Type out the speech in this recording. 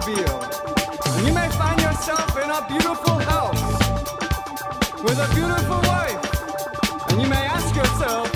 automobile. And you may find yourself in a beautiful house with a beautiful wife. And you may ask yourself,